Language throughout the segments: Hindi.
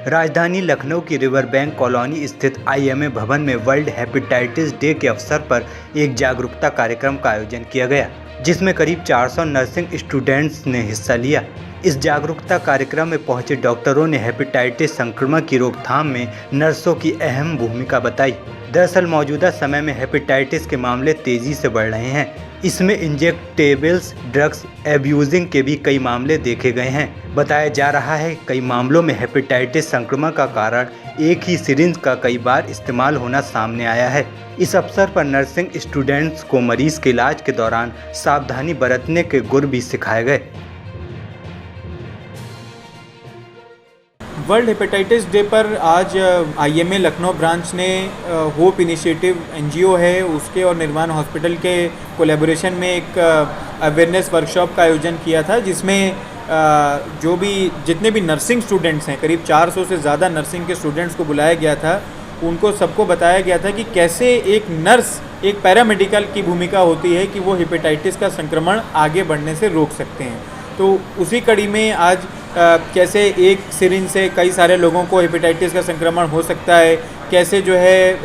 राजधानी लखनऊ की रिवर बैंक कॉलोनी स्थित आईएमए भवन में वर्ल्ड हेपेटाइटिस डे के अवसर पर एक जागरूकता कार्यक्रम का आयोजन किया गया, जिसमें करीब 400 नर्सिंग स्टूडेंट्स ने हिस्सा लिया। इस जागरूकता कार्यक्रम में पहुंचे डॉक्टरों ने हेपेटाइटिस संक्रमण की रोकथाम में नर्सों की अहम भूमिका बताई। दरअसल मौजूदा समय में हेपेटाइटिस के मामले तेजी से बढ़ रहे हैं। इसमें इंजेक्टेबल्स ड्रग्स एब्यूजिंग के भी कई मामले देखे गए हैं। बताया जा रहा है कई मामलों में हेपेटाइटिस संक्रमण का कारण एक ही सिरिंज का कई बार इस्तेमाल होना सामने आया है। इस अवसर पर नर्सिंग स्टूडेंट्स को मरीज के इलाज के दौरान सावधानी बरतने के गुर भी सिखाए गए। वर्ल्ड हेपेटाइटिस डे पर आज आईएमए लखनऊ ब्रांच ने होप इनिशिएटिव एनजीओ है उसके और निर्माण हॉस्पिटल के कोलैबोरेशन में एक अवेयरनेस वर्कशॉप का आयोजन किया था, जिसमें जितने भी नर्सिंग स्टूडेंट्स हैं, करीब 400 से ज़्यादा नर्सिंग के स्टूडेंट्स को बुलाया गया था। उनको सबको बताया गया था कि कैसे एक नर्स एक पैरामेडिकल की भूमिका होती है कि वो हेपेटाइटिस का संक्रमण आगे बढ़ने से रोक सकते हैं। तो उसी कड़ी में आज कैसे एक सिरिंज से कई सारे लोगों को हेपेटाइटिस का संक्रमण हो सकता है, कैसे जो है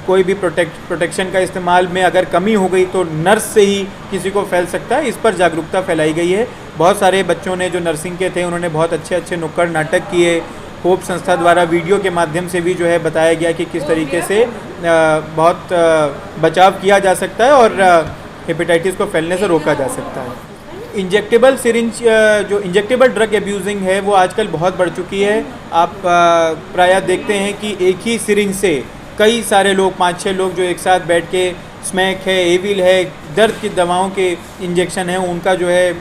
कोई भी प्रोटेक्शन का इस्तेमाल में अगर कमी हो गई तो नर्स से ही किसी को फैल सकता है, इस पर जागरूकता फैलाई गई है। बहुत सारे बच्चों ने जो नर्सिंग के थे उन्होंने बहुत अच्छे नुक्कड़ नाटक किए। होप संस्था द्वारा वीडियो के माध्यम से भी जो है बताया गया कि किस तरीके से बहुत बचाव किया जा सकता है और हेपेटाइटिस को फैलने से रोका जा सकता है। इंजेक्टेबल सिरिंज जो इंजेक्टेबल ड्रग एब्यूजिंग है वो आजकल बहुत बढ़ चुकी है। आप प्रायः देखते हैं कि एक ही सिरिंज से कई सारे लोग, 5-6 लोग जो एक साथ बैठ के स्मैक है, एविल है, दर्द की दवाओं के इंजेक्शन है, उनका जो है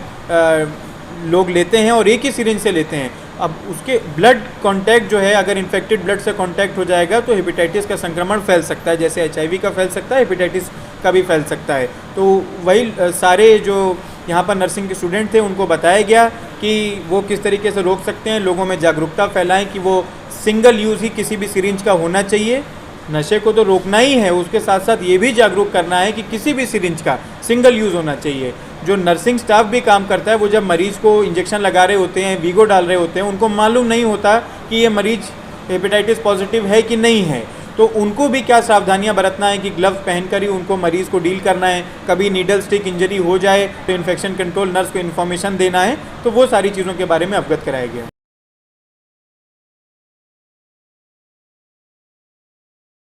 लोग लेते हैं और एक ही सिरिंज से लेते हैं। अब उसके ब्लड कांटेक्ट जो है, अगर इन्फेक्टेड ब्लड से कांटेक्ट हो जाएगा तो हेपेटाइटिस का संक्रमण फैल सकता है। जैसे HIV का फैल सकता है, हेपेटाइटिस का भी फैल सकता है। तो वही सारे जो यहाँ पर नर्सिंग के स्टूडेंट थे उनको बताया गया कि वो किस तरीके से रोक सकते हैं। लोगों में जागरूकता फैलाएं कि वो सिंगल यूज़ ही किसी भी सिरिंज का होना चाहिए। नशे को तो रोकना ही है, उसके साथ साथ ये भी जागरूक करना है कि किसी भी सिरिंज का सिंगल यूज़ होना चाहिए। जो नर्सिंग स्टाफ भी काम करता है वो जब मरीज़ को इंजेक्शन लगा रहे होते हैं, वीगो डाल रहे होते हैं, उनको मालूम नहीं होता कि ये मरीज़ हेपेटाइटिस पॉजिटिव है कि नहीं है। तो उनको भी क्या सावधानियां बरतना है कि ग्लव्स पहनकर ही उनको मरीज़ को डील करना है। कभी नीडल स्टिक इंजरी हो जाए तो इन्फेक्शन कंट्रोल नर्स को इन्फॉर्मेशन देना है। तो वो सारी चीज़ों के बारे में अवगत कराया गया।